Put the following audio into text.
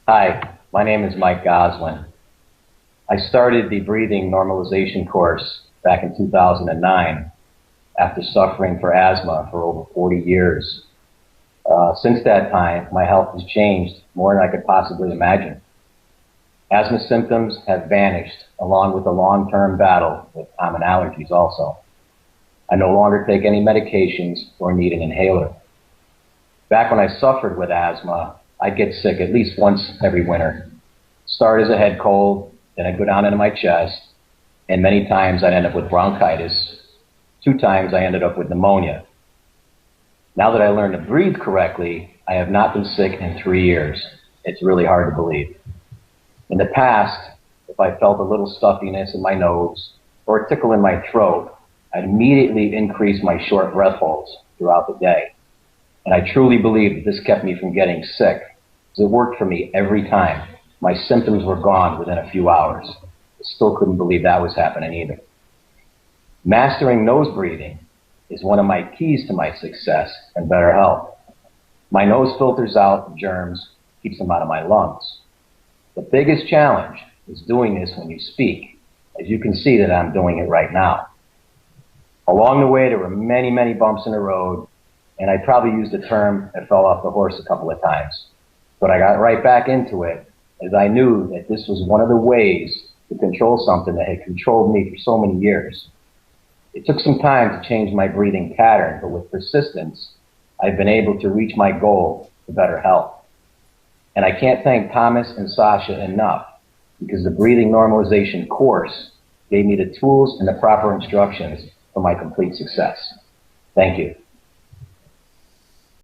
Hi, my name is Mike Goslin. I started the breathing normalization course back in 2009 after suffering for asthma for over 40 years. Since that time, my health has changed more than I could possibly imagine. Asthma symptoms have vanished along with a long-term battle with common allergies also. I no longer take any medications or need an inhaler. Back when I suffered with asthma, I'd get sick at least once every winter. Start as a head cold, then I'd go down into my chest, and many times I'd end up with bronchitis. 2 times I ended up with pneumonia. Now that I learned to breathe correctly, I have not been sick in 3 years. It's really hard to believe. In the past, if I felt a little stuffiness in my nose or a tickle in my throat, I'd immediately increase my short breath holds throughout the day. And I truly believe that this kept me from getting sick, because it worked for me every time. My symptoms were gone within a few hours. I still couldn't believe that was happening either. Mastering nose breathing is one of my keys to my success and better health. My nose filters out germs, keeps them out of my lungs. The biggest challenge is doing this when you speak, as you can see that I'm doing it right now. Along the way, there were many, many bumps in the road, and I probably used the term "I fell off the horse" a couple of times. But I got right back into it, as I knew that this was one of the ways to control something that had controlled me for so many years. It took some time to change my breathing pattern, but with persistence, I've been able to reach my goal to better health. And I can't thank Thomas and Sasha enough, because the breathing normalization course gave me the tools and the proper instructions for my complete success. Thank you.